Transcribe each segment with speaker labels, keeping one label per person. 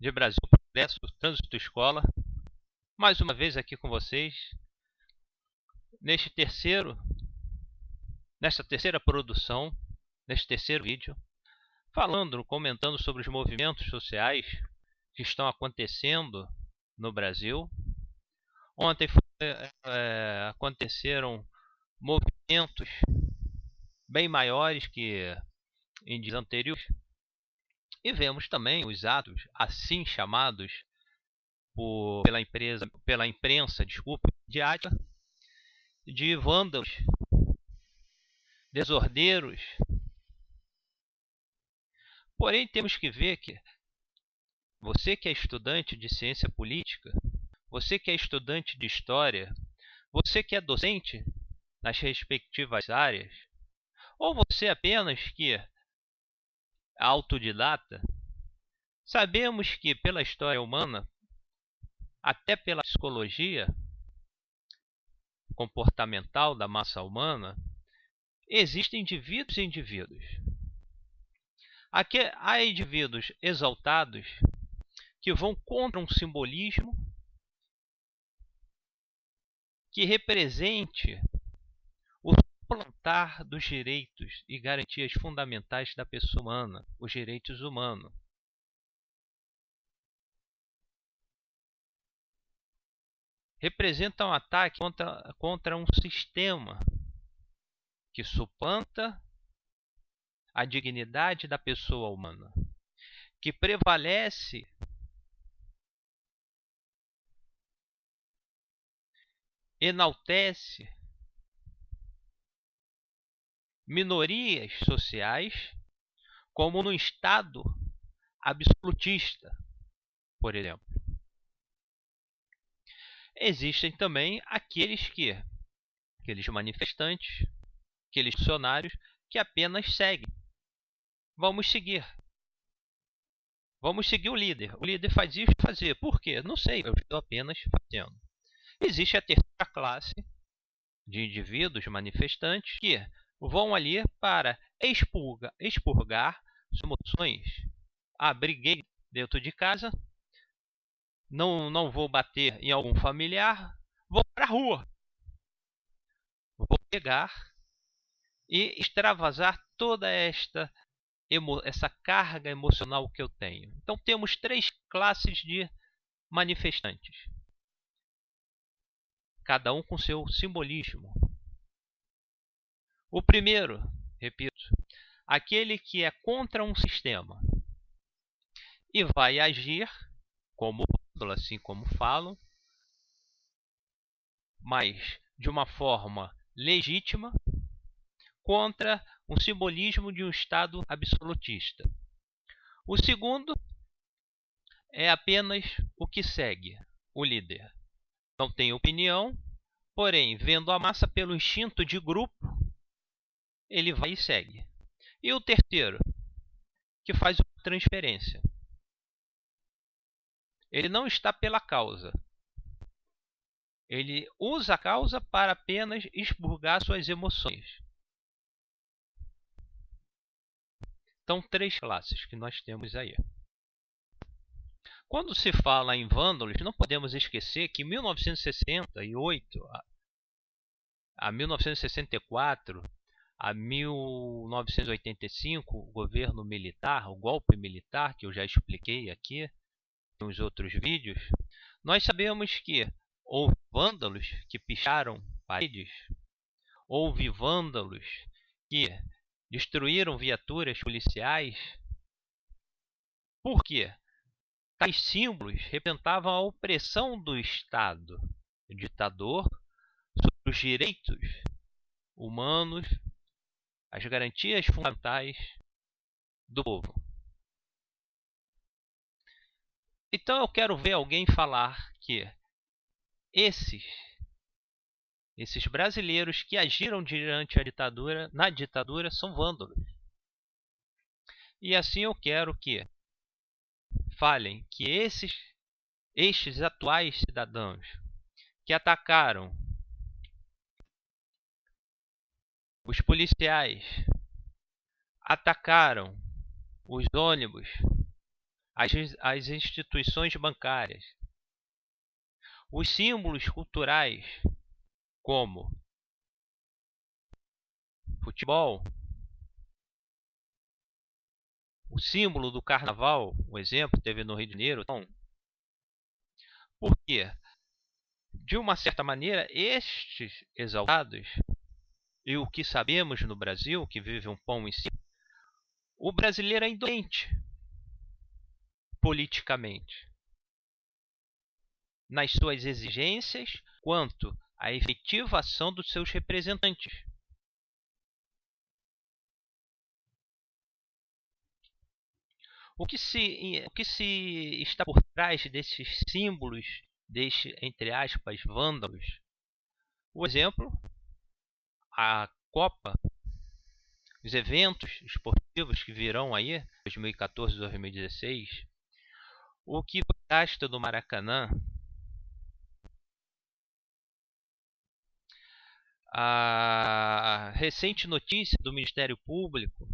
Speaker 1: de Brasil Progresso, Trânsito Escola, mais uma vez aqui com vocês, nesta terceira produção, neste terceiro vídeo, comentando sobre os movimentos sociais que estão acontecendo no Brasil. Ontem aconteceram movimentos bem maiores que em dias anteriores, e vemos também os atos assim chamados pela imprensa midiática, de vândalos, desordeiros. Porém, temos que ver que você que é estudante de ciência política, você que é estudante de história, você que é docente nas respectivas áreas, ou você apenas que é autodidata, sabemos que pela história humana, até pela psicologia comportamental da massa humana, existem indivíduos e indivíduos. Aqui há indivíduos exaltados que vão contra um simbolismo que represente o suplantar dos direitos e garantias fundamentais da pessoa humana, os direitos humanos. Representa um ataque contra um sistema que suplanta a dignidade da pessoa humana, que prevalece enaltece minorias sociais, como no Estado absolutista, por exemplo. Existem também aqueles manifestantes, aqueles funcionários que apenas seguem. Vamos seguir o líder. O líder faz isso e fazer. Por quê? Não sei, eu estou apenas fazendo. Existe a terceira classe de indivíduos manifestantes que vão ali para expurgar suas emoções. Briguei dentro de casa, não vou bater em algum familiar, vou para a rua. Vou pegar e extravasar toda essa carga emocional que eu tenho. Então temos três classes de manifestantes, cada um com seu simbolismo. O primeiro, repito, aquele que é contra um sistema e vai agir como vândalo, assim como falam, mas de uma forma legítima, contra um simbolismo de um Estado absolutista. O segundo é apenas o que segue, o líder. Não tem opinião, porém, vendo a massa pelo instinto de grupo, ele vai e segue. E o terceiro, que faz uma transferência. Ele não está pela causa. Ele usa a causa para apenas expurgar suas emoções. Então, três classes que nós temos aí. Quando se fala em vândalos, não podemos esquecer que em 1968 a 1964, a 1985, o governo militar, o golpe militar, que eu já expliquei aqui nos outros vídeos, nós sabemos que houve vândalos que picharam paredes, houve vândalos que destruíram viaturas policiais. Por quê? Tais símbolos representavam a opressão do Estado ditador sobre os direitos humanos, as garantias fundamentais do povo. Então eu quero ver alguém falar que esses brasileiros que agiram diante a ditadura, na ditadura, são vândalos. E assim eu quero que falem que estes atuais cidadãos que atacaram os policiais, atacaram os ônibus, as instituições bancárias, os símbolos culturais, como futebol, o símbolo do carnaval, o exemplo teve no Rio de Janeiro. Então, por quê? De uma certa maneira, estes exaltados, e o que sabemos no Brasil, que vive um pão em si, o brasileiro é indolente politicamente nas suas exigências quanto à efetivação dos seus representantes. O que se está por trás desses símbolos, entre aspas, vândalos? O exemplo, a Copa, os eventos esportivos que virão aí, 2014, 2016, o que foi gasto do Maracanã, a recente notícia do Ministério Público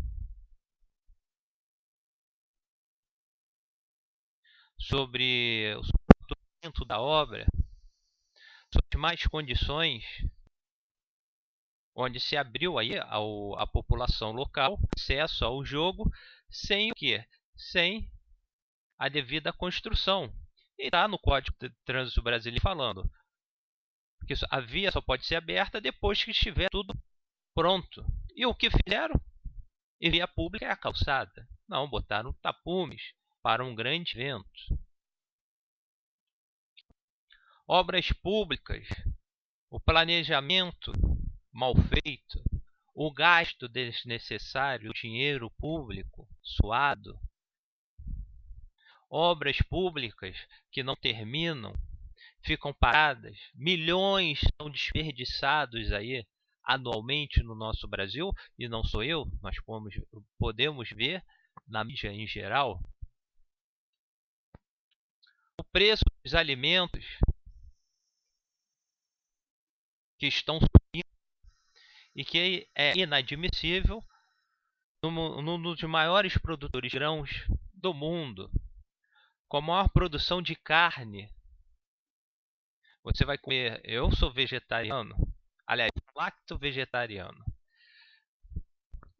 Speaker 1: sobre o suprimento da obra, sobre mais condições, onde se abriu aí à população local acesso ao jogo sem o quê? Sem a devida construção. E está no Código de Trânsito Brasileiro falando que a via só pode ser aberta depois que estiver tudo pronto. E o que fizeram? E via pública é a calçada. Não, botaram tapumes para um grande evento. Obras públicas, o planejamento mal feito, o gasto desnecessário, o dinheiro público suado, obras públicas que não terminam, ficam paradas, milhões são desperdiçados aí anualmente no nosso Brasil, e não sou eu, nós podemos ver na mídia em geral. O preço dos alimentos que estão subindo e que é inadmissível num dos maiores produtores de grãos do mundo, com a maior produção de carne. Você vai comer, eu sou vegetariano, aliás, lacto-vegetariano.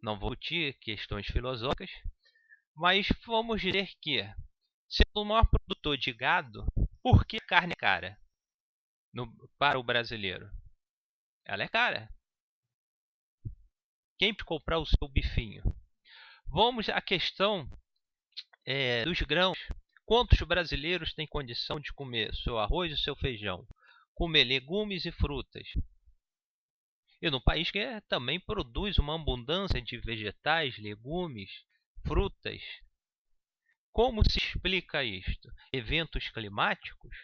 Speaker 1: Não vou discutir questões filosóficas, mas vamos dizer que, sendo o maior produtor de gado, por que a carne é cara para o brasileiro? Ela é cara. Quem pode comprar o seu bifinho? Vamos à questão dos grãos. Quantos brasileiros têm condição de comer seu arroz e seu feijão? Comer legumes e frutas? E num país que também produz uma abundância de vegetais, legumes, frutas. Como se explica isto? Eventos climáticos?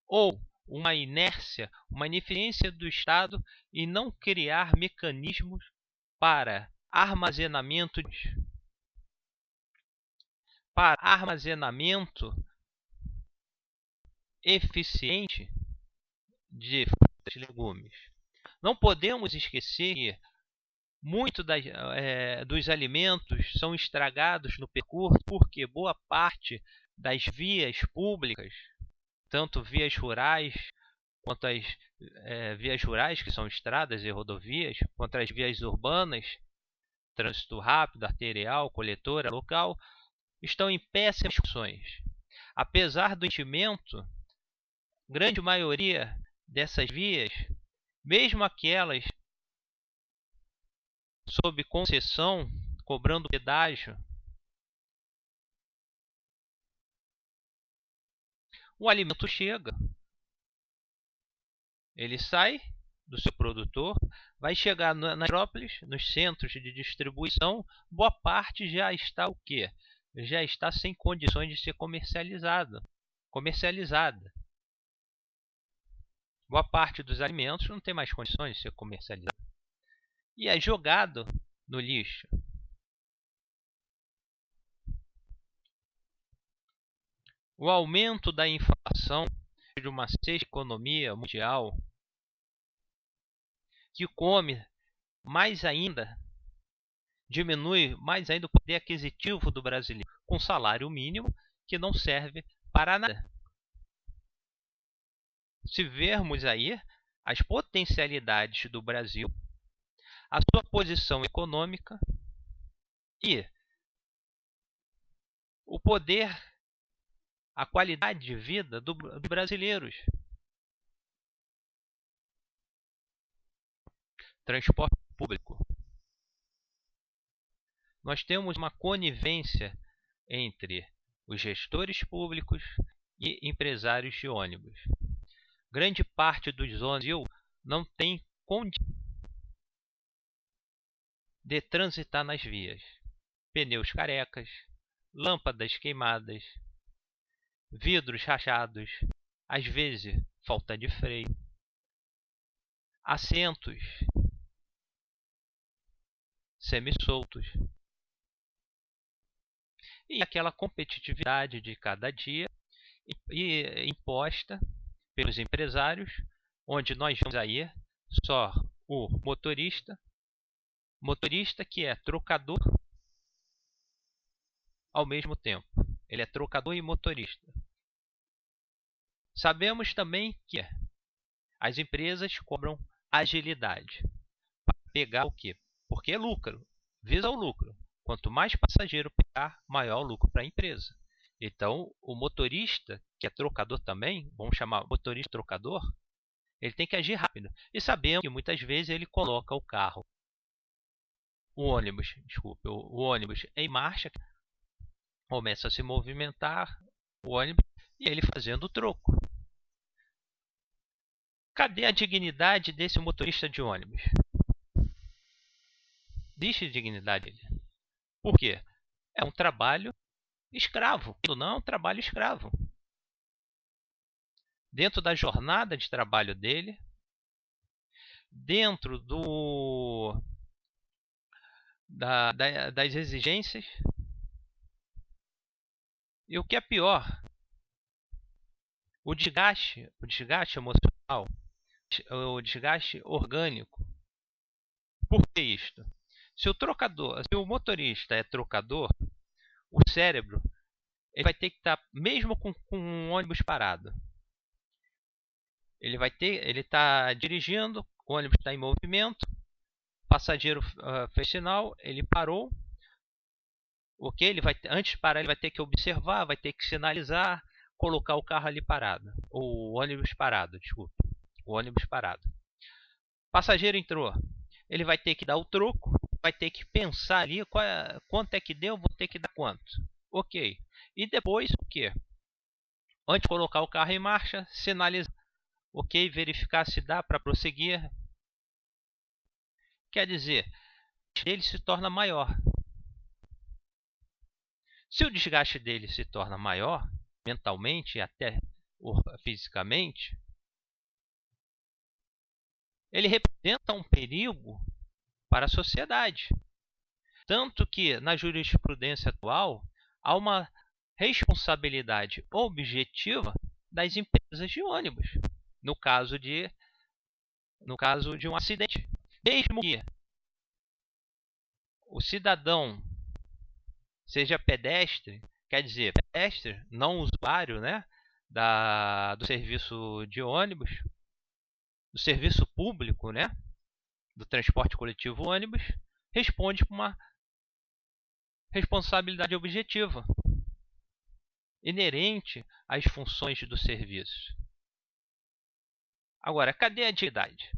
Speaker 1: Ou uma inércia, uma ineficiência do Estado em não criar mecanismos para armazenamento eficiente de frutas e legumes. Não podemos esquecer que muitos dos alimentos são estragados no percurso porque boa parte das vias públicas, tanto vias rurais quanto as vias rurais, que são estradas e rodovias, quanto as vias urbanas, trânsito rápido, arterial, coletora, local, estão em péssimas condições. Apesar do investimento, grande maioria dessas vias, mesmo aquelas sob concessão, cobrando pedágio, o alimento chega. Ele sai do seu produtor, vai chegar nas metrópoles, nos centros de distribuição, boa parte já está o quê? Já está sem condições de ser comercializada. Boa parte dos alimentos não tem mais condições de ser comercializada. E é jogado no lixo. O aumento da inflação de uma sexta economia mundial que come mais ainda, diminui mais ainda o poder aquisitivo do brasileiro. com salário mínimo que não serve para nada. Se vermos aí as potencialidades do Brasil, a sua posição econômica e o poder, a qualidade de vida dos brasileiros. Transporte público. Nós temos uma conivência entre os gestores públicos e empresários de ônibus. Grande parte dos ônibus não tem condição de transitar nas vias. Pneus carecas, lâmpadas queimadas, vidros rachados, às vezes falta de freio, assentos semi-soltos e aquela competitividade de cada dia imposta pelos empresários, onde nós vemos aí só o motorista que é trocador ao mesmo tempo. Ele é trocador e motorista. Sabemos também que as empresas cobram agilidade para pegar o quê? Porque é lucro, visa o lucro. Quanto mais passageiro pegar, maior o lucro para a empresa. Então, o motorista, que é trocador também, vamos chamar motorista trocador, ele tem que agir rápido. E sabemos que muitas vezes ele coloca o ônibus em marcha, começa a se movimentar o ônibus e ele fazendo o troco. Cadê a dignidade desse motorista de ônibus? Existe dignidade dele. Por quê? É um trabalho escravo. Não é um trabalho escravo. Dentro da jornada de trabalho dele, dentro das exigências, e o que é pior, o desgaste emocional, o desgaste orgânico. Por que isto? Se o motorista é trocador, o cérebro ele vai ter que estar, mesmo com um ônibus parado, ele está dirigindo, o ônibus está em movimento, o passageiro fez sinal, ele parou. Ok? Antes de parar, ele vai ter que observar, vai ter que sinalizar, colocar o carro ali parado. O ônibus parado, desculpa. O ônibus parado. Passageiro entrou. Ele vai ter que dar o troco, vai ter que pensar ali quanto é que deu, vou ter que dar quanto. Ok. E depois o que? Antes de colocar o carro em marcha, sinalizar. Ok, verificar se dá para prosseguir. Quer dizer, ele se torna maior. Se o desgaste dele se torna maior, mentalmente e até fisicamente, ele representa um perigo para a sociedade. Tanto que, na jurisprudência atual, há uma responsabilidade objetiva das empresas de ônibus, no caso de um acidente. Mesmo que o cidadão seja pedestre, quer dizer, pedestre, não usuário, né, do serviço de ônibus, do serviço público, né, do transporte coletivo ônibus, responde por uma responsabilidade objetiva inerente às funções do serviço. Agora, cadê a dignidade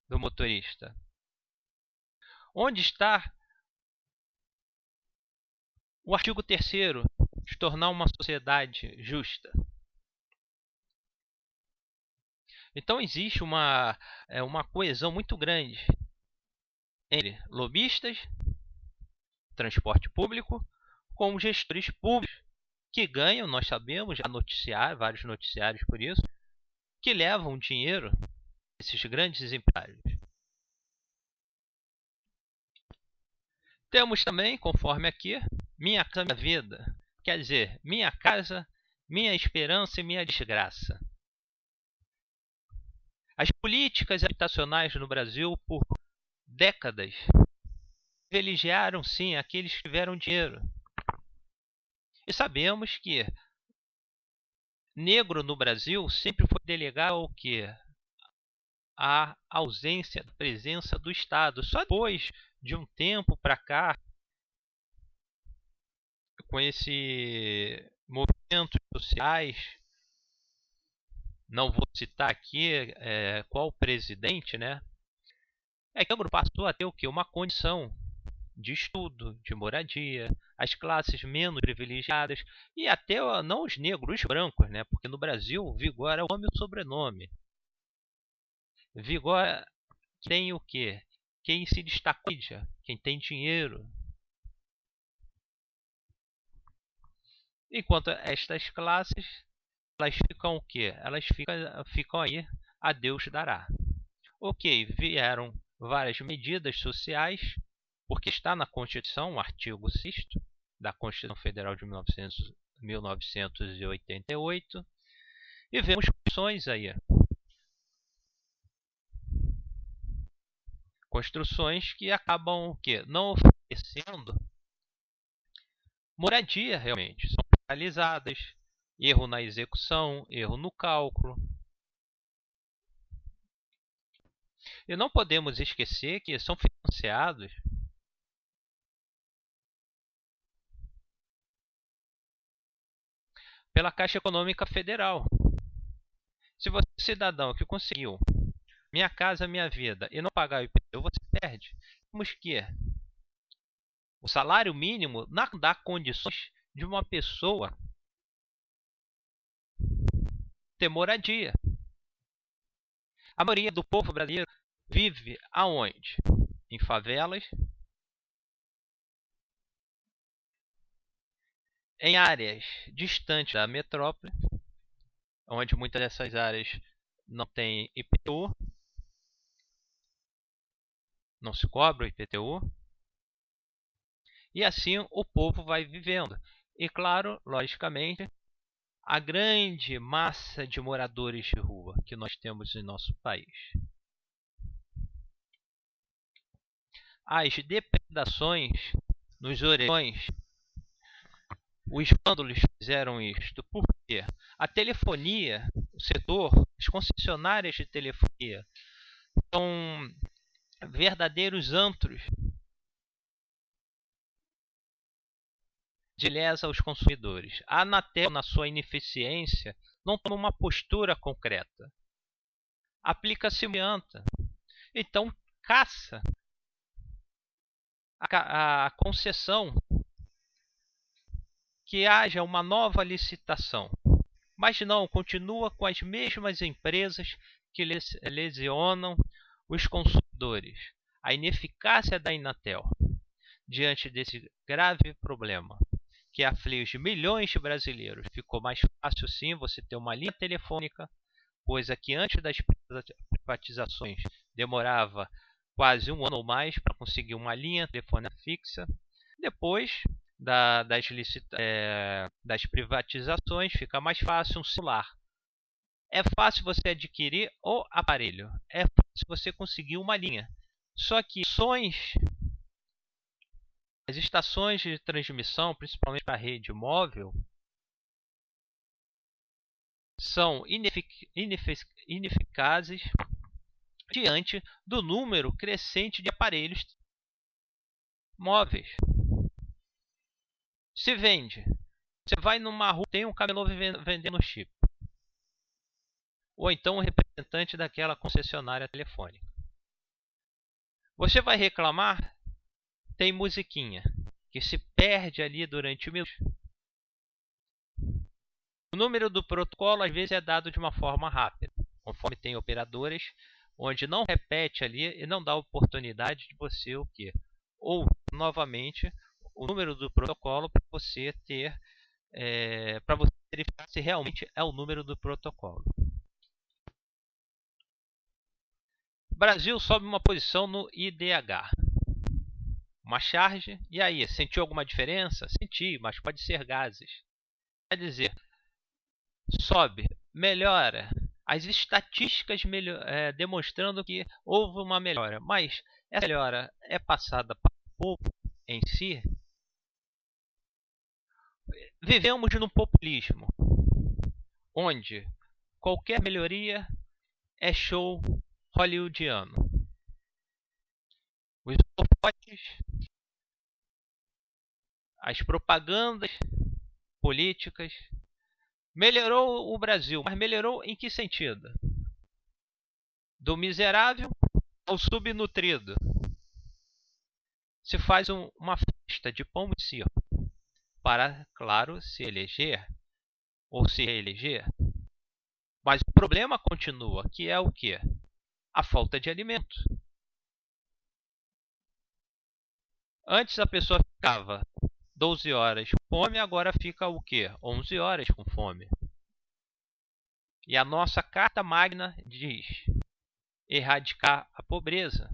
Speaker 1: do motorista? Onde está o artigo 3º de tornar uma sociedade justa? Então existe uma coesão muito grande entre lobistas, transporte público, com gestores públicos que ganham, nós sabemos, já vários noticiários por isso, que levam dinheiro desses grandes empresários. Temos também, conforme aqui, minha casa, minha vida. Quer dizer, minha casa, minha esperança e minha desgraça. As políticas habitacionais no Brasil, por décadas, privilegiaram sim aqueles que tiveram dinheiro. E sabemos que negro no Brasil sempre foi delegado ao quê? A ausência da presença do Estado. Só depois de um tempo para cá, com esse movimentos sociais, não vou citar aqui qual presidente, né? É que o negro passou a ter o quê? Uma condição de estudo, de moradia, as classes menos privilegiadas e até não os negros, os brancos, né? Porque no Brasil vigora o nome e o sobrenome. Vigora tem o quê? Quem se destacou, quem tem dinheiro. Enquanto estas classes, elas ficam o quê? Elas ficam aí, a Deus dará. Ok, vieram várias medidas sociais, porque está na Constituição, o artigo 6º da Constituição Federal de 1988, e vemos construções aí. Construções que acabam o quê? Não oferecendo moradia realmente. São realizadas, erro na execução, erro no cálculo. E não podemos esquecer que são financiados pela Caixa Econômica Federal. Se você é cidadão que conseguiu Minha Casa Minha Vida e não pagar o IPTU, você perde. Temos que o salário mínimo não dá condições de uma pessoa ter moradia. A maioria do povo brasileiro vive aonde? Em favelas, em áreas distantes da metrópole, onde muitas dessas áreas não tem IPTU, não se cobra o IPTU, e assim o povo vai vivendo. E claro, logicamente, a grande massa de moradores de rua que nós temos em nosso país. As depredações nos orelhões, os vândalos fizeram isto porque a telefonia, o setor, as concessionárias de telefonia são verdadeiros antros de lesa aos consumidores. A Anatel, na sua ineficiência, não toma uma postura concreta. Aplica-se multa. Então, caça a concessão que haja uma nova licitação. Mas não, continua com as mesmas empresas que lesionam os consumidores. A ineficácia da Anatel diante desse grave problema que aflige milhões de brasileiros. Ficou mais fácil sim você ter uma linha telefônica, coisa que antes das privatizações demorava quase um ano ou mais para conseguir uma linha telefônica fixa. Depois das privatizações fica mais fácil um celular. É fácil você adquirir o aparelho, é fácil você conseguir uma linha. Só que as estações de transmissão, principalmente para a rede móvel, são ineficazes diante do número crescente de aparelhos móveis. Se vende. Você vai numa rua, tem um camelô vendendo chip. Ou então um representante daquela concessionária telefônica. Você vai reclamar, tem musiquinha que se perde ali durante o minuto. O número do protocolo às vezes é dado de uma forma rápida, conforme tem operadoras onde não repete ali e não dá oportunidade de você o quê? Ou novamente o número do protocolo para você ter para você verificar se realmente é o número do protocolo. O Brasil sobe uma posição no IDH. Uma charge, e aí, sentiu alguma diferença? Senti, mas pode ser gases. Quer dizer, sobe, melhora. As estatísticas demonstrando que houve uma melhora, mas essa melhora é passada para o povo em si? vivemos num populismo, onde qualquer melhoria é show hollywoodiano. Os spots, as propagandas políticas, melhorou o Brasil, mas melhorou em que sentido? Do miserável ao subnutrido. Se faz uma festa de pão e circo para, claro, se eleger ou se reeleger. Mas o problema continua, que é o quê? A falta de alimento. Antes a pessoa ficava 12 horas com fome, agora fica o quê? 11 horas com fome. E a nossa Carta Magna diz: erradicar a pobreza,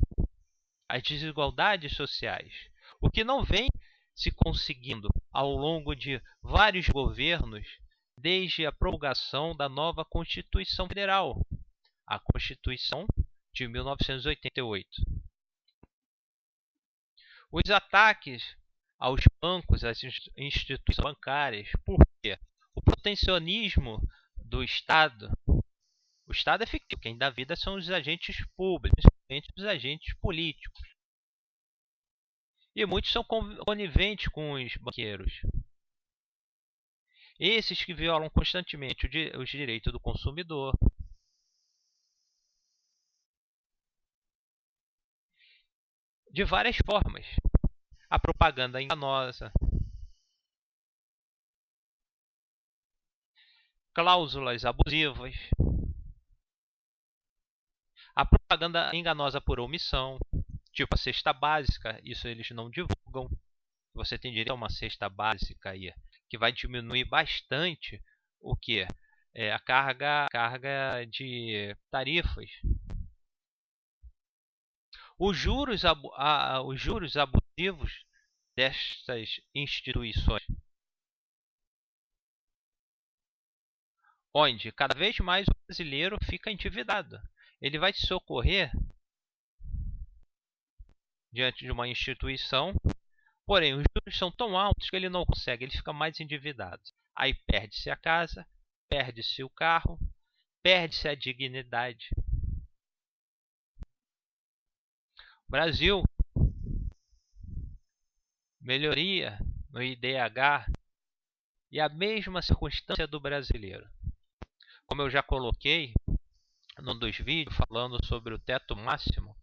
Speaker 1: as desigualdades sociais. O que não vem se conseguindo ao longo de vários governos, desde a promulgação da nova Constituição Federal, a Constituição de 1988. Os ataques aos bancos, às instituições bancárias, por quê? O protecionismo do Estado. O Estado é fictício, quem dá vida são os agentes públicos, principalmente os agentes políticos. E muitos são coniventes com os banqueiros. Esses que violam constantemente os direitos do consumidor. De várias formas. A propaganda enganosa. Cláusulas abusivas. A propaganda enganosa por omissão. Tipo a cesta básica, isso eles não divulgam. Você tem direito a uma cesta básica aí, que vai diminuir bastante o que? A carga de tarifas. Os juros abusivos destas instituições, onde cada vez mais o brasileiro fica endividado. Ele vai te socorrer diante de uma instituição, porém os juros são tão altos que ele não consegue, ele fica mais endividado. Aí perde-se a casa, perde-se o carro, perde-se a dignidade. Brasil, melhoria no IDH e a mesma circunstância do brasileiro. Como eu já coloquei num dos vídeos falando sobre o teto máximo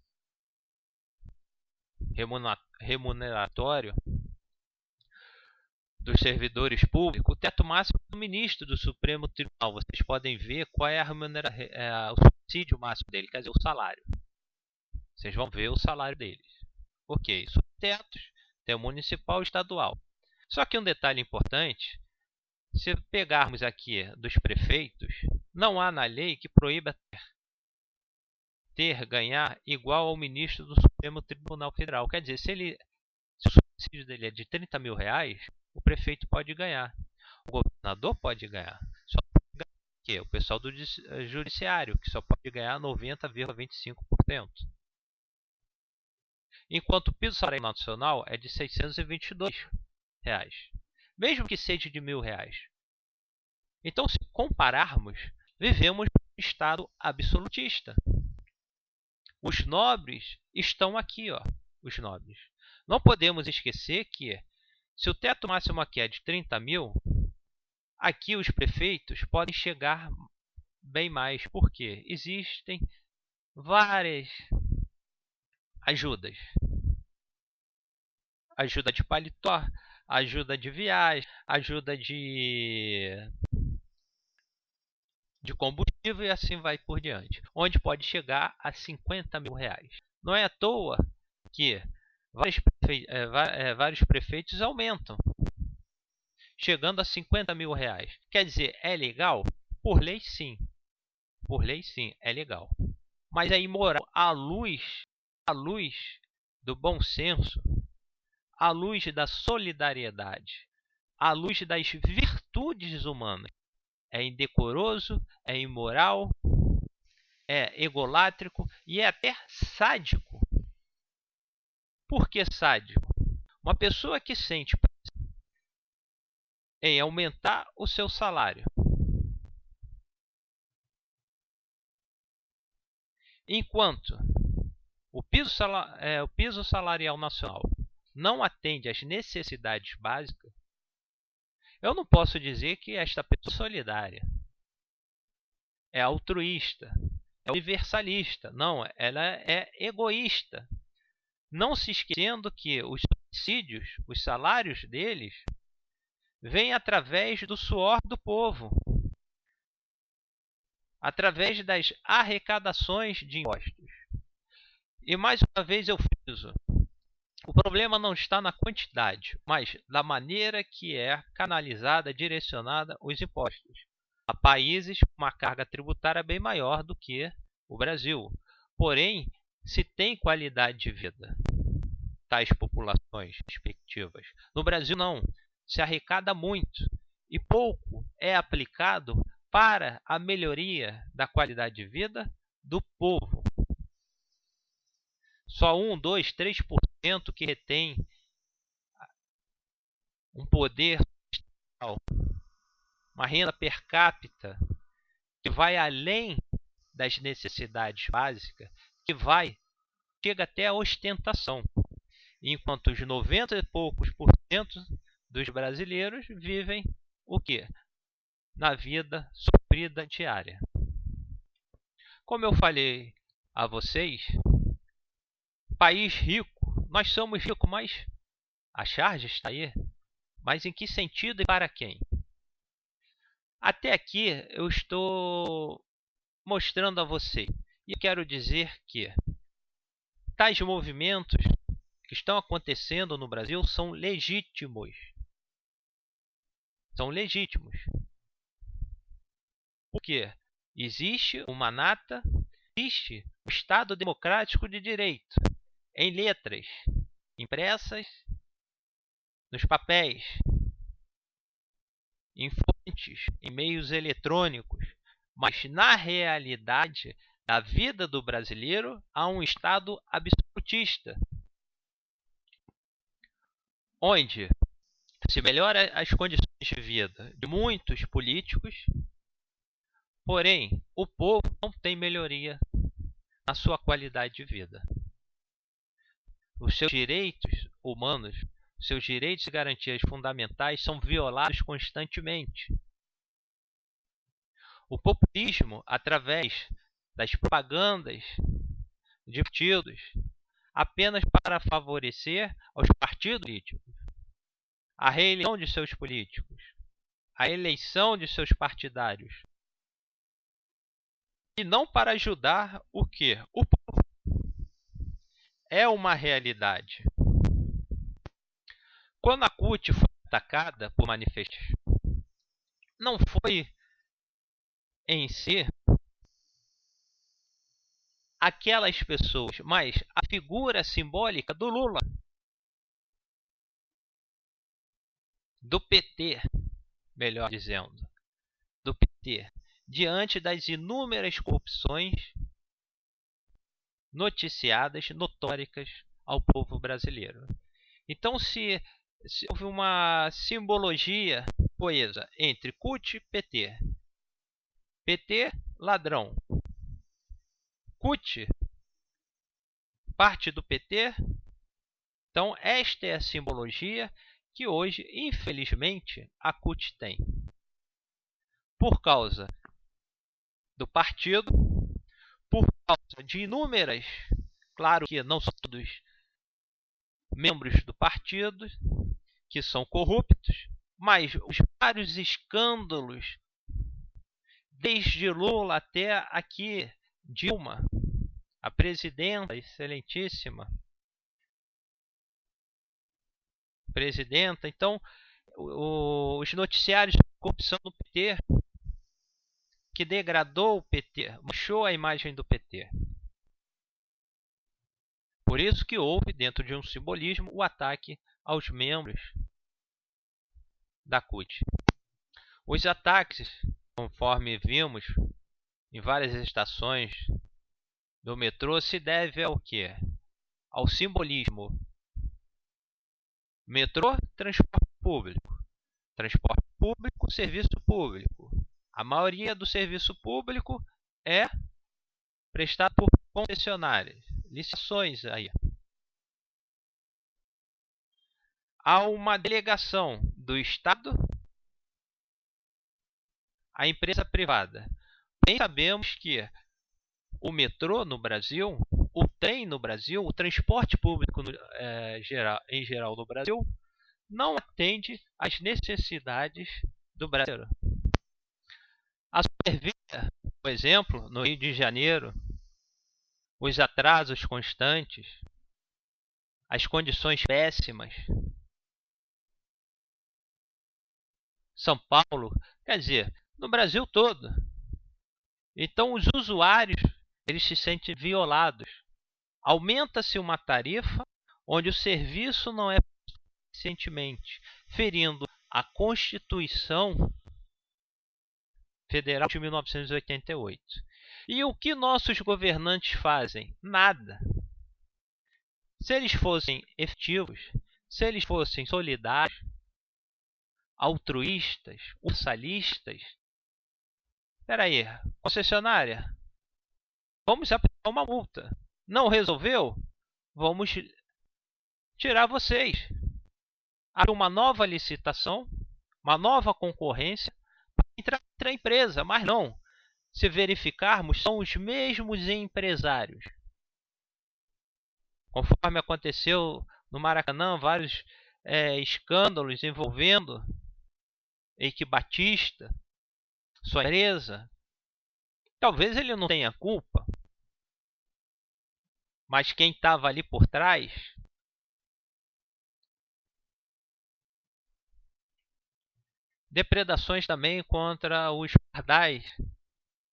Speaker 1: remuneratório dos servidores públicos, o teto máximo do ministro do Supremo Tribunal. Vocês podem ver qual é o subsídio máximo dele, quer dizer, o salário. Vocês vão ver o salário deles. Ok, subtetos, tem o municipal e estadual. Só que um detalhe importante, se pegarmos aqui dos prefeitos, não há na lei que proíba ganhar igual ao ministro do Supremo Tribunal Federal. Quer dizer, se o subsídio dele é de 30 mil reais, o prefeito pode ganhar. O governador pode ganhar. Só pode ganhar o pessoal do judiciário, que só pode ganhar 90,25%. Enquanto o piso salarial nacional é de R$ 622, mesmo que seja de R$ 1.000. Então, se compararmos, vivemos num estado absolutista. Os nobres estão aqui, ó, os nobres. Não podemos esquecer que, se o teto máximo aqui é de 30 mil, aqui os prefeitos podem chegar bem mais, porque existem várias ajudas. Ajuda de paletó, ajuda de viagem, ajuda de combustível e assim vai por diante. Onde pode chegar a 50 mil reais. Não é à toa que vários prefeitos aumentam, chegando a 50 mil reais. Quer dizer, é legal? Por lei, sim. Por lei, sim, é legal. Mas é imoral à luz do bom senso, à luz da solidariedade, à luz das virtudes humanas. É indecoroso, é imoral, é egolátrico e é até sádico. Por que sádico? Uma pessoa que sente em aumentar o seu salário. Enquanto o piso salarial nacional não atende às necessidades básicas, eu não posso dizer que esta pessoa é solidária, é altruísta, é universalista. Não, ela é egoísta. Não se esquecendo que os subsídios, os salários deles, vêm através do suor do povo, através das arrecadações de impostos. E mais uma vez eu friso, o problema não está na quantidade, mas da maneira que é canalizada, direcionada os impostos a países com uma carga tributária bem maior do que o Brasil. Porém, se tem qualidade de vida tais populações respectivas. No Brasil não, se arrecada muito e pouco é aplicado para a melhoria da qualidade de vida do povo. Só 1, 2, 3% que retém um poder social, uma renda per capita que vai além das necessidades básicas, que chega até a ostentação, enquanto os 90 e poucos por cento dos brasileiros vivem o quê? Na vida sofrida diária. Como eu falei a vocês, país rico, nós somos ricos, mas a charge está aí. Mas em que sentido e para quem? Até aqui eu estou mostrando a você e quero dizer que tais movimentos que estão acontecendo no Brasil são legítimos. São legítimos. Porque existe uma nata, existe o Estado Democrático de Direito, em letras, impressas, nos papéis, em fontes, em meios eletrônicos, mas na realidade da vida do brasileiro há um Estado absolutista, onde se melhora as condições de vida de muitos políticos, porém o povo não tem melhoria na sua qualidade de vida. Os seus direitos humanos, seus direitos e garantias fundamentais são violados constantemente. O populismo, através das propagandas de partidos, apenas para favorecer aos partidos políticos, a reeleição de seus políticos, a eleição de seus partidários, e não para ajudar o quê? O povo. É uma realidade. Quando a CUT foi atacada por manifestantes, não foi em si aquelas pessoas, mas a figura simbólica do Lula, do PT, melhor dizendo, do PT, diante das inúmeras corrupções noticiadas, notóricas ao povo brasileiro. Então, se houve uma simbologia coesa entre CUT e PT, PT, ladrão, CUT, parte do PT, então esta é a simbologia que hoje, infelizmente, a CUT tem. Por causa do partido, por causa de inúmeras, claro que não são todos membros do partido que são corruptos, mas os vários escândalos, desde Lula até aqui Dilma, a presidenta, excelentíssima presidenta. Então, os noticiários de corrupção do PT, que degradou o PT, manchou a imagem do PT. Por isso que houve, dentro de um simbolismo, o ataque aos membros da CUT. Os ataques, conforme vimos em várias estações do metrô, se deve ao quê? Ao simbolismo. Metrô, transporte público. Transporte público, serviço público. A maioria do serviço público é prestado por concessionárias, licitações aí. Há uma delegação do Estado à empresa privada. Bem sabemos que o metrô no Brasil, o trem no Brasil, o transporte público em geral no Brasil, não atende às necessidades do brasileiro. A Supervia, por exemplo, no Rio de Janeiro, os atrasos constantes, as condições péssimas. São Paulo, quer dizer, no Brasil todo. Então os usuários, eles se sentem violados. Aumenta-se uma tarifa onde o serviço não é suficientemente, ferindo a Constituição Federal de 1988. E o que nossos governantes fazem? Nada. Se eles fossem efetivos, se eles fossem solidários, altruístas, universalistas, espera aí, concessionária, vamos aplicar uma multa. Não resolveu? Vamos tirar vocês. Abre uma nova licitação, uma nova concorrência para entrar a empresa, mas não. Se verificarmos, são os mesmos empresários. Conforme aconteceu no Maracanã, vários escândalos envolvendo Eike Batista, sua empresa. Talvez ele não tenha culpa, mas quem estava ali por trás depredações também contra os pardais,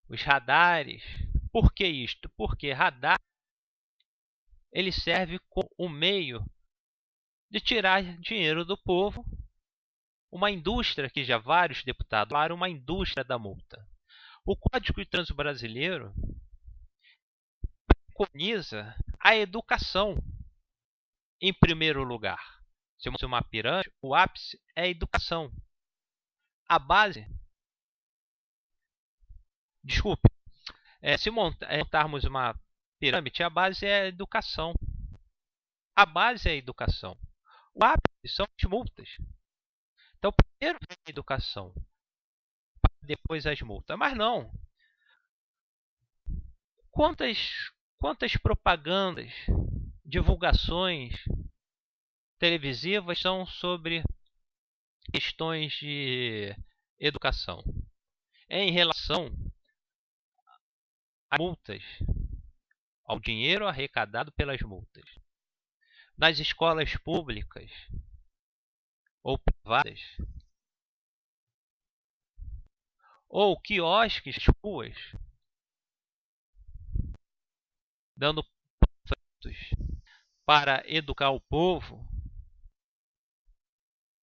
Speaker 1: os radares. Por que isto? Porque radar ele serve como um meio de tirar dinheiro do povo. Uma indústria que já vários deputados falaram, uma indústria da multa. O Código de Trânsito Brasileiro preconiza a educação em primeiro lugar. Se uma pirâmide, o ápice é a educação. A base, desculpe, se montarmos uma pirâmide, a base é a educação. A base é a educação. O ápice são as multas. Então, primeiro vem a educação, depois as multas. Mas não. Quantas propagandas, divulgações televisivas são sobre questões de educação? Em relação a multas, ao dinheiro arrecadado pelas multas. Nas escolas públicas ou privadas, ou quiosques, ruas, dando panfletos para educar o povo.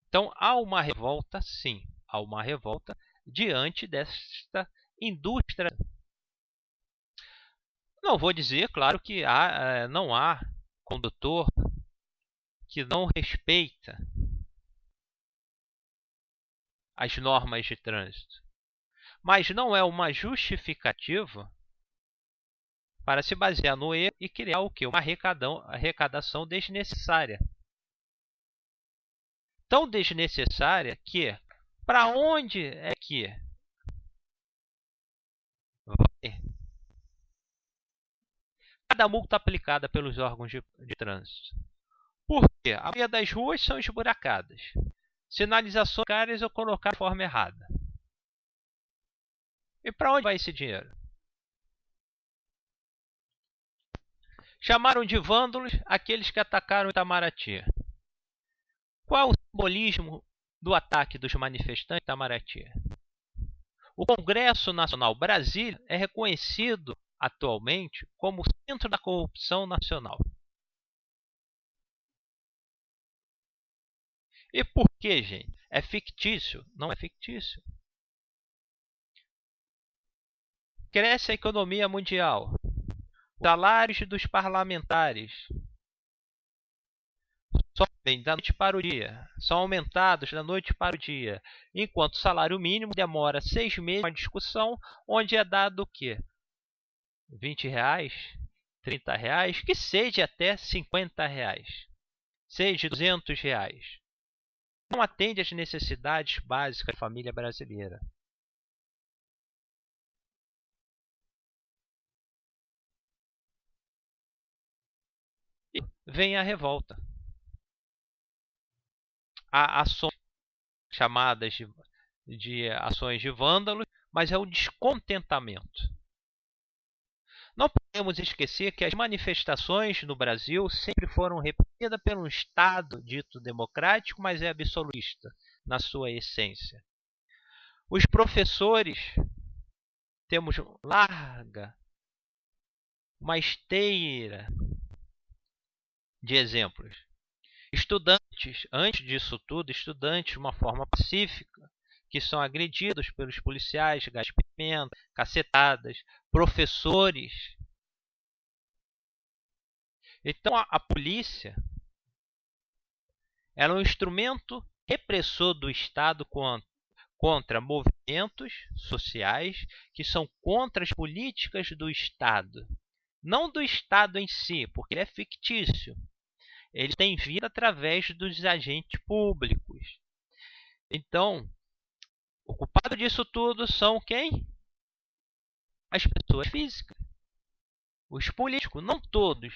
Speaker 1: Então há uma revolta, sim, há uma revolta diante desta indústria. Não vou dizer, claro, que não há condutor que não respeita as normas de trânsito. Mas não é uma justificativa para se basear no erro e criar o quê? Uma arrecadação desnecessária. Tão desnecessária que, para onde é que vai cada multa aplicada pelos órgãos de trânsito? Porque a maioria das ruas são esburacadas. Sinalizações caras ou colocar de forma errada. E para onde vai esse dinheiro? Chamaram de vândalos aqueles que atacaram Itamaraty. Qual é o simbolismo do ataque dos manifestantes em Itamaraty? O Congresso Nacional Brasília é reconhecido atualmente como o centro da corrupção nacional. E por que, gente? É fictício? Não é fictício. Cresce a economia mundial. Os salários dos parlamentares sobem da noite para o dia, são aumentados da noite para o dia, enquanto o salário mínimo demora 6 meses uma discussão onde é dado o quê? R$ 20, R$ 30, que seja até R$ 50, seja R$ 200. Não atende às necessidades básicas da família brasileira. E vem a revolta. Há ações chamadas de ações de vândalos, mas é o descontentamento. Não podemos esquecer que as manifestações no Brasil sempre foram reprimidas por um Estado dito democrático, mas é absolutista na sua essência. Os professores, temos uma esteira de exemplos. Estudantes, antes disso tudo, estudantes de uma forma pacífica, que são agredidos pelos policiais, gás de pimenta, cacetadas, professores. Então a polícia ela é um instrumento repressor do Estado contra movimentos sociais que são contra as políticas do Estado. Não do Estado em si, porque ele é fictício. Ele tem vida através dos agentes públicos. Então, o culpado disso tudo são quem? As pessoas físicas. Os políticos, não todos.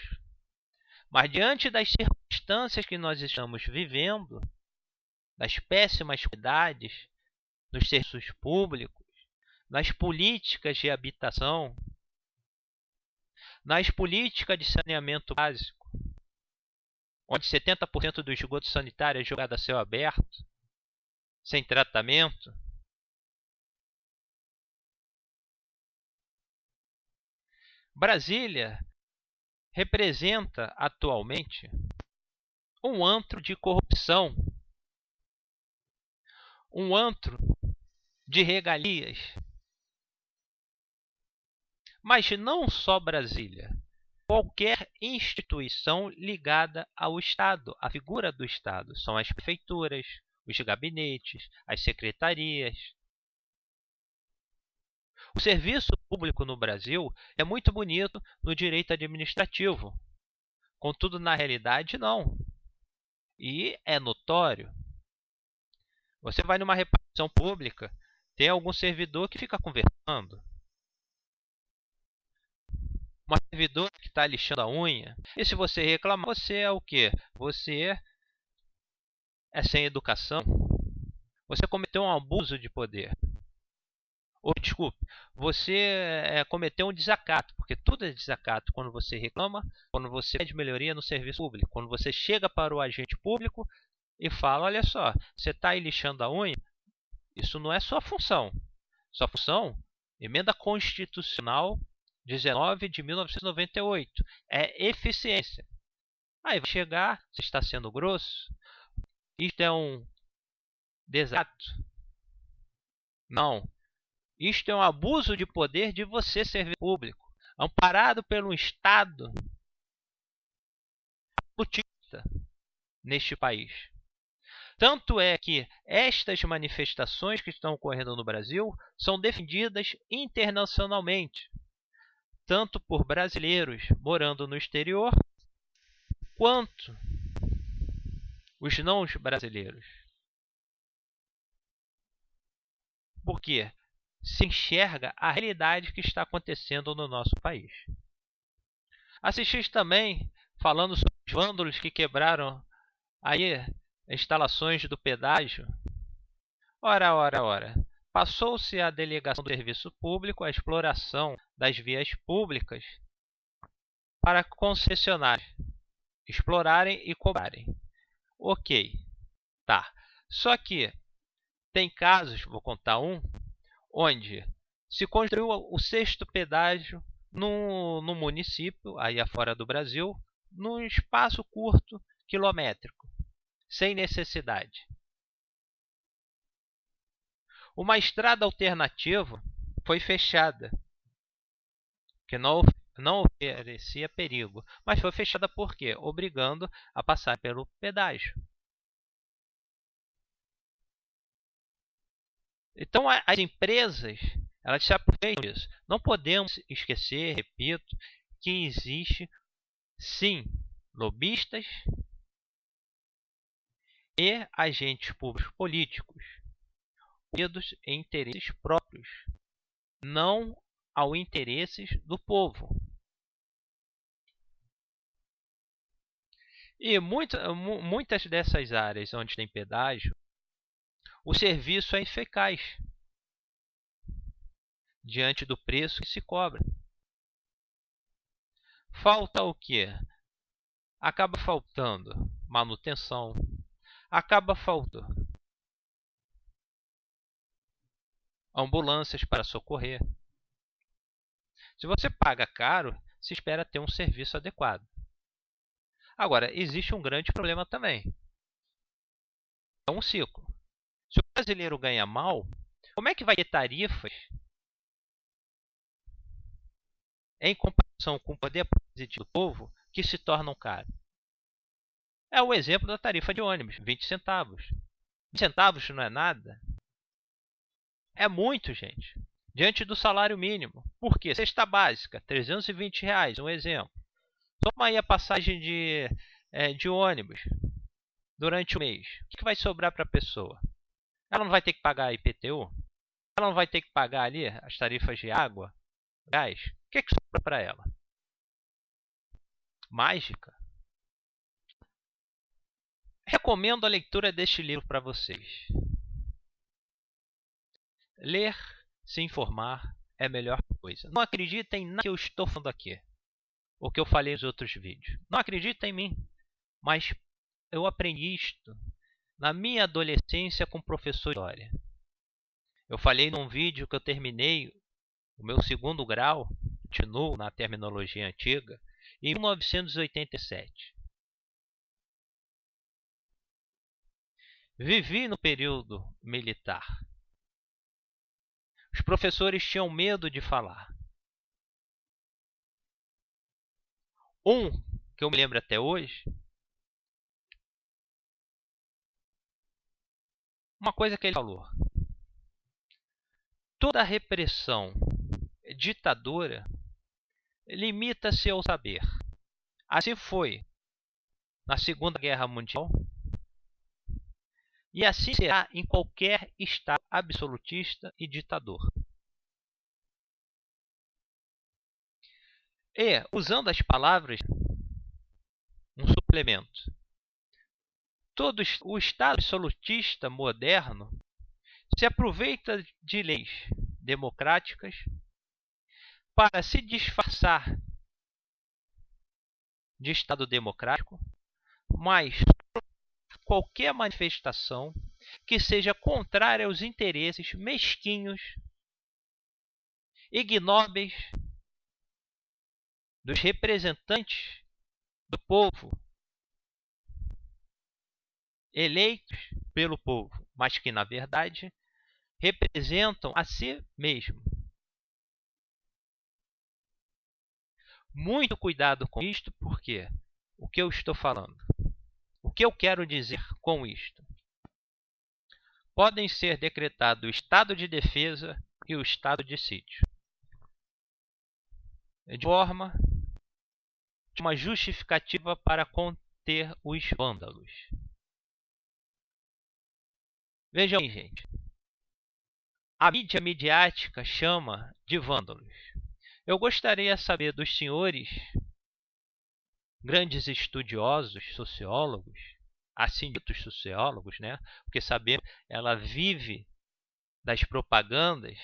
Speaker 1: Mas diante das circunstâncias que nós estamos vivendo, das péssimas qualidades nos serviços públicos, nas políticas de habitação, nas políticas de saneamento básico, onde 70% do esgoto sanitário é jogado a céu aberto, sem tratamento. Brasília representa atualmente um antro de corrupção, um antro de regalias. Mas não só Brasília. Qualquer instituição ligada ao Estado, à figura do Estado. São as prefeituras, os gabinetes, as secretarias. O serviço público no Brasil é muito bonito no direito administrativo. Contudo, na realidade, não. E é notório. Você vai numa repartição pública, tem algum servidor que fica conversando. Uma servidora que está lixando a unha. E se você reclamar, você é o quê? Você é sem educação. Você cometeu um abuso de poder. Ou, desculpe, você cometeu um desacato, porque tudo é desacato quando você reclama, quando você pede melhoria no serviço público, quando você chega para o agente público e fala, olha só, você está aí lixando a unha, isso não é sua função. Sua função, emenda constitucional 19 de 1998, é eficiência. Aí vai chegar, você está sendo grosso, isto é um desacato. Não. Isto é um abuso de poder de você, servidor público, amparado pelo Estado absolutista neste país. Tanto é que estas manifestações que estão ocorrendo no Brasil são defendidas internacionalmente, tanto por brasileiros morando no exterior, quanto os não brasileiros. Por quê? Se enxerga a realidade que está acontecendo no nosso país. Assisti também falando sobre os vândalos que quebraram aí instalações do pedágio. Ora. Passou-se a delegação do serviço público, a exploração das vias públicas para concessionários explorarem e cobrarem. Ok, tá. Só que tem casos, vou contar um, onde se construiu o 6º pedágio no município, aí afora do Brasil, num espaço curto, quilométrico, sem necessidade. Uma estrada alternativa foi fechada, que não não oferecia perigo, mas foi fechada por quê? Obrigando a passar pelo pedágio. Então, as empresas, elas se aproveitam disso. Não podemos esquecer, repito, que existe, sim, lobistas e agentes públicos políticos unidos em interesses próprios, não ao interesses do povo. E muitas dessas áreas onde tem pedágio, o serviço é ineficaz diante do preço que se cobra. Falta o quê? Acaba faltando manutenção, acaba faltando ambulâncias para socorrer. Se você paga caro, se espera ter um serviço adequado. Agora, existe um grande problema também. É um ciclo. Se o brasileiro ganha mal, como é que vai ter tarifas em comparação com o poder aquisitivo do povo que se tornam caras? É o exemplo da tarifa de ônibus, 20 centavos. 20 centavos não é nada? É muito, gente. Diante do salário mínimo. Por quê? Cesta básica, R$320, um exemplo. Toma aí a passagem de ônibus durante o mês. O que vai sobrar para a pessoa? Ela não vai ter que pagar IPTU? Ela não vai ter que pagar ali as tarifas de água, gás? O que sobra para ela? Mágica? Recomendo a leitura deste livro para vocês. Ler, se informar é a melhor coisa. Não acreditem no que eu estou falando aqui, o que eu falei nos outros vídeos. Não acreditem em mim, mas eu aprendi isto na minha adolescência com o professor de história. Eu falei num vídeo que eu terminei o meu segundo grau, continuo na terminologia antiga, em 1987. Vivi no período militar. Os professores tinham medo de falar. Um que eu me lembro até hoje, uma coisa que ele falou: toda repressão ditadora limita-se ao saber. Assim foi na Segunda Guerra Mundial e assim será em qualquer estado absolutista e ditador. E, usando as palavras, um suplemento. Todo o estado absolutista moderno se aproveita de leis democráticas para se disfarçar de Estado democrático, mas qualquer manifestação que seja contrária aos interesses mesquinhos, ignóbeis dos representantes do povo, eleitos pelo povo, mas que, na verdade, representam a si mesmo. Muito cuidado com isto, porque o que eu estou falando? O que eu quero dizer com isto? Podem ser decretados o estado de defesa e o estado de sítio, de forma de uma justificativa para conter os vândalos. Vejam aí, gente. A mídia midiática chama de vândalos. Eu gostaria de saber dos senhores, grandes estudiosos, sociólogos, assim ditos sociólogos, né? Porque sabemos, ela vive das propagandas,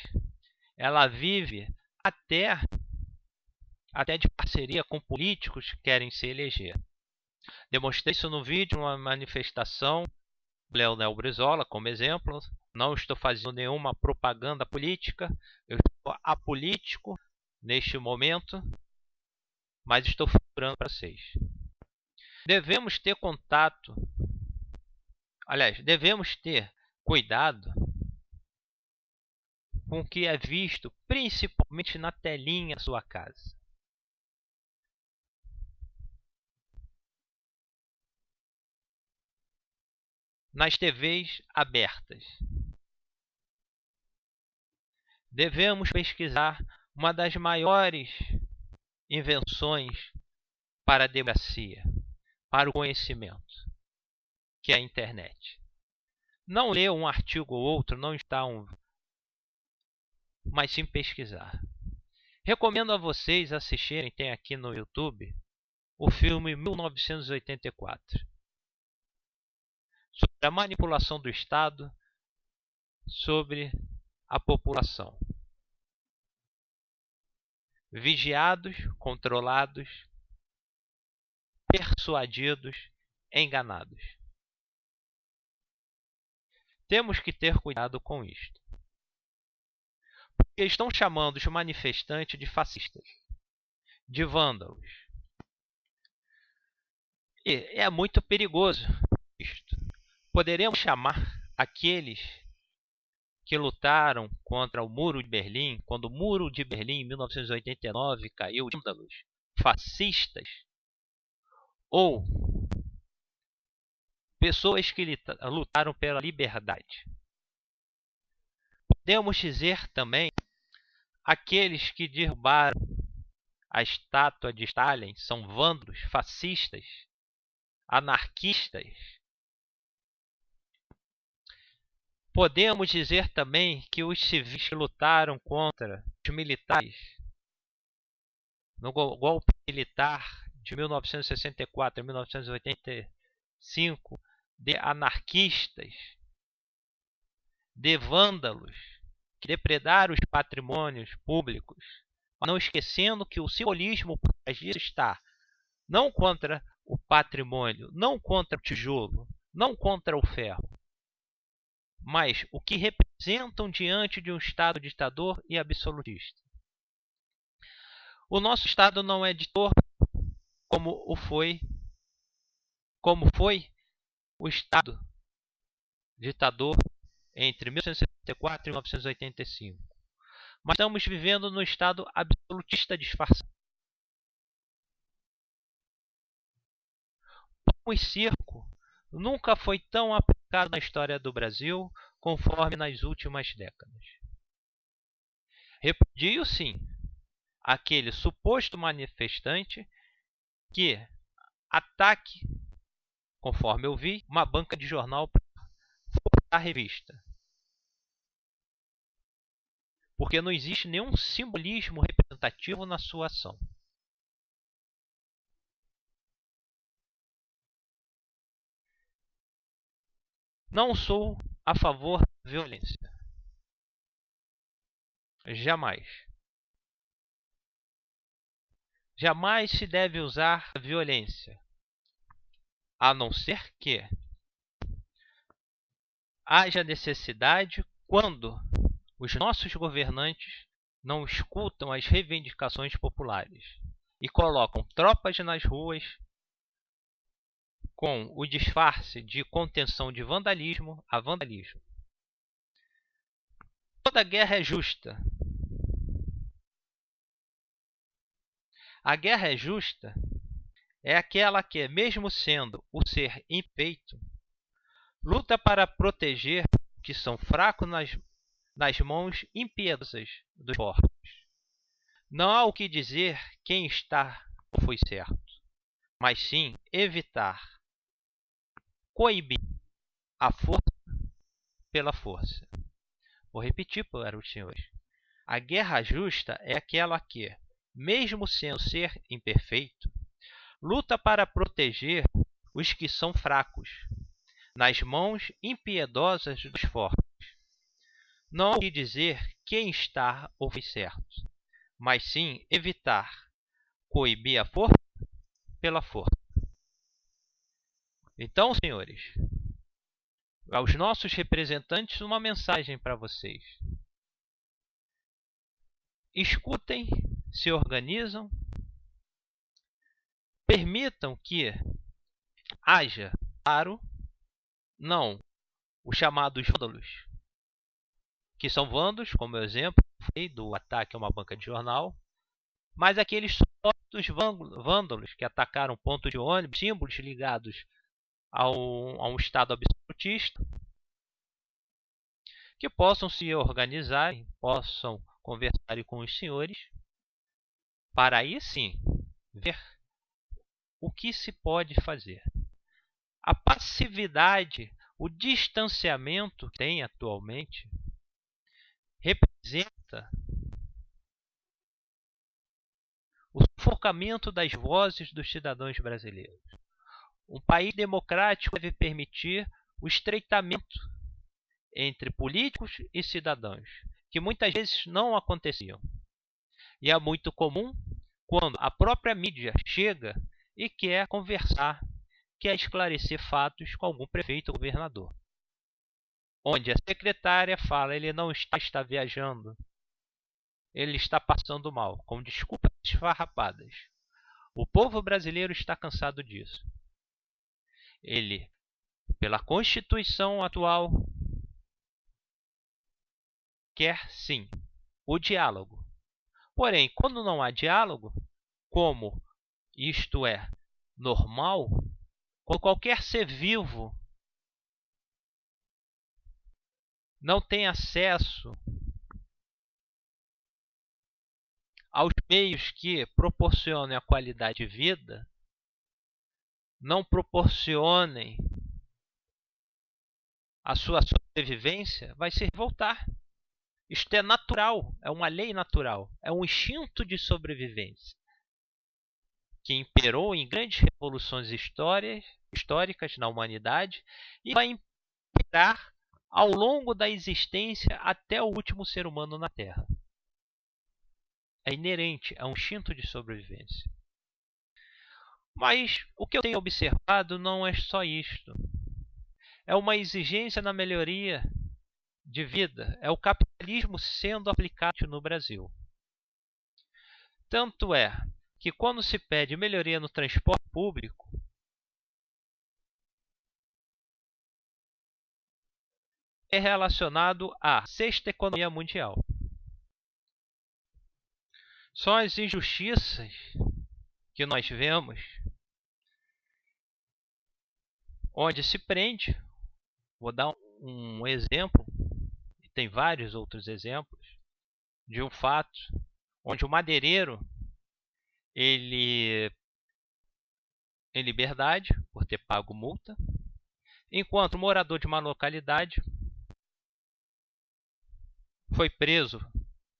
Speaker 1: ela vive até de parceria com políticos que querem se eleger. Demonstrei isso no vídeo, uma manifestação do Leonel Brizola, como exemplo. Não estou fazendo nenhuma propaganda política, eu estou apolítico neste momento, mas estou falando para vocês. Devemos ter contato, aliás, devemos ter cuidado com o que é visto, principalmente na telinha da sua casa. nas TVs abertas. Devemos pesquisar uma das maiores invenções para a democracia, para o conhecimento, que é a internet. Não ler um artigo ou outro, não está mas sim pesquisar. Recomendo a vocês assistirem, tem aqui no YouTube, o filme 1984, sobre a manipulação do Estado sobre a população. Vigiados, controlados, persuadidos, enganados. Temos que ter cuidado com isto. Porque estão chamando os manifestantes de fascistas, de vândalos. E é muito perigoso isto. Poderemos chamar aqueles que lutaram contra o Muro de Berlim, quando o Muro de Berlim, em 1989, caiu, vândalos, fascistas, ou pessoas que lutaram pela liberdade. Podemos dizer também aqueles que derrubaram a estátua de Stalin são vândalos, fascistas, anarquistas. Podemos dizer também que os civis que lutaram contra os militares no golpe militar de 1964 a 1985, de anarquistas, de vândalos, que depredaram os patrimônios públicos, não esquecendo que o simbolismo por trás disso está não contra o patrimônio, não contra o tijolo, não contra o ferro, mas o que representam diante de um Estado ditador e absolutista. O nosso Estado não é ditador como foi o Estado ditador entre 1964 e 1985. Mas estamos vivendo no Estado absolutista disfarçado. O circo nunca foi tão aplicado na história do Brasil conforme nas últimas décadas. Repudio, sim, aquele suposto manifestante que ataque, conforme eu vi, uma banca de jornal para a revista. Porque não existe nenhum simbolismo representativo na sua ação. Não sou a favor da violência. Jamais. Jamais se deve usar a violência, a não ser que haja necessidade quando os nossos governantes não escutam as reivindicações populares e colocam tropas nas ruas com o disfarce de contenção de vandalismo a vandalismo. Toda guerra é justa. A guerra é justa é aquela que, mesmo sendo o ser impeito, luta para proteger os que são fracos nas mãos impiedosas dos fortes. Não há o que dizer quem está ou foi certo, mas sim evitar, coibir a força pela força. Vou repetir para os senhores. A guerra justa é aquela que, mesmo sendo ser imperfeito, luta para proteger os que são fracos, nas mãos impiedosas dos fortes. Não há o que dizer quem está ou foi certo, mas sim evitar, coibir a força pela força. Então, senhores, aos nossos representantes, uma mensagem para vocês. Escutem, se organizam, permitam que haja, claro, não os chamados vândalos, que são vândalos, como o exemplo do ataque a uma banca de jornal, mas aqueles supostos vândalos que atacaram ponto de ônibus, símbolos ligados a um Estado absolutista, absolutista, que possam se organizar, possam conversar com os senhores, para aí sim ver o que se pode fazer. A passividade, o distanciamento que tem atualmente, representa o sufocamento das vozes dos cidadãos brasileiros. Um país democrático deve permitir o estreitamento entre políticos e cidadãos, que muitas vezes não aconteciam. E é muito comum quando a própria mídia chega e quer conversar, quer esclarecer fatos com algum prefeito ou governador. Onde a secretária fala, ele não está viajando, ele está passando mal, com desculpas esfarrapadas. O povo brasileiro está cansado disso. Ele, pela Constituição atual, quer sim o diálogo. Porém, quando não há diálogo, como isto é normal, quando qualquer ser vivo não tem acesso aos meios que proporcionem a qualidade de vida, não proporcionem a sua sobrevivência, vai se revoltar. Isto é natural, é uma lei natural, é um instinto de sobrevivência que imperou em grandes revoluções históricas na humanidade e vai imperar ao longo da existência até o último ser humano na Terra. É inerente, é um instinto de sobrevivência. Mas o que eu tenho observado não é só isto. É uma exigência na melhoria de vida, é o capitalismo sendo aplicado no Brasil. Tanto é que quando se pede melhoria no transporte público, é relacionado à sexta economia mundial. São as injustiças que nós vemos, onde se prende. Vou dar um exemplo, e tem vários outros exemplos, de um fato onde o madeireiro, ele em liberdade por ter pago multa, enquanto o morador de uma localidade foi preso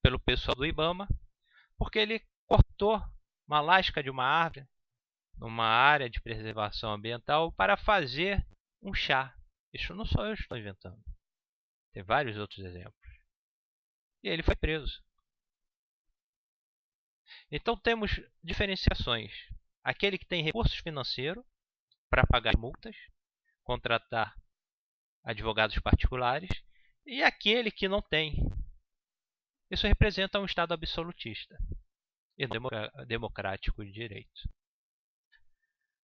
Speaker 1: pelo pessoal do IBAMA porque ele cortou uma lasca de uma árvore numa área de preservação ambiental para fazer um chá. Isso não só eu estou inventando. Tem vários outros exemplos. E ele foi preso. Então temos diferenciações. Aquele que tem recursos financeiros para pagar multas, contratar advogados particulares, e aquele que não tem. Isso representa um Estado absolutista e democrático de direito.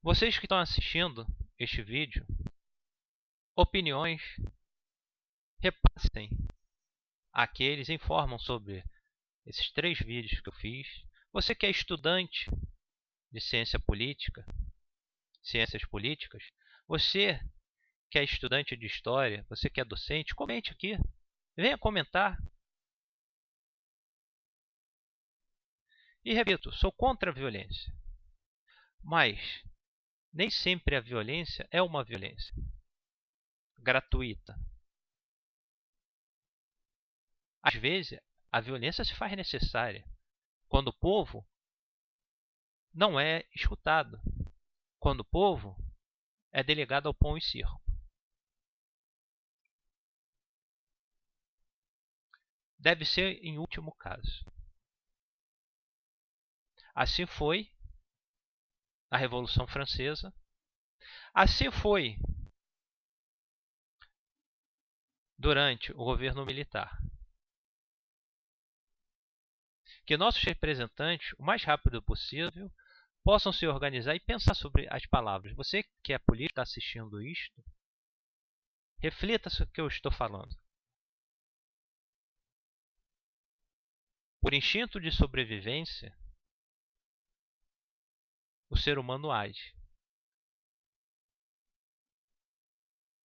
Speaker 1: Vocês que estão assistindo este vídeo, opiniões, repassem àqueles, informam sobre esses 3 vídeos que eu fiz. Você que é estudante de ciência política, ciências políticas, você que é estudante de história, você que é docente, comente aqui. Venha comentar. E repito, sou contra a violência. Mas nem sempre a violência é uma violência gratuita. Às vezes, a violência se faz necessária quando o povo não é escutado, quando o povo é delegado ao pão e circo. Deve ser em último caso. Assim foi na Revolução Francesa. Assim foi durante o governo militar. Que nossos representantes, o mais rápido possível, possam se organizar e pensar sobre as palavras. Você que é político, está assistindo isto, reflita sobre o que eu estou falando. Por instinto de sobrevivência, o ser humano age.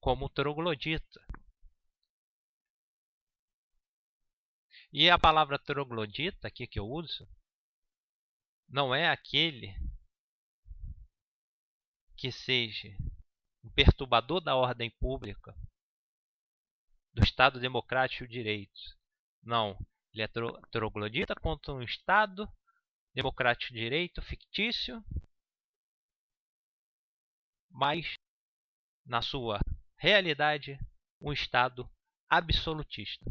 Speaker 1: como troglodita. E a palavra troglodita aqui que eu uso não é aquele que seja um perturbador da ordem pública, do Estado Democrático de Direito. Não, ele é troglodita contra um Estado Democrático de Direito fictício, mas na sua realidade um Estado absolutista.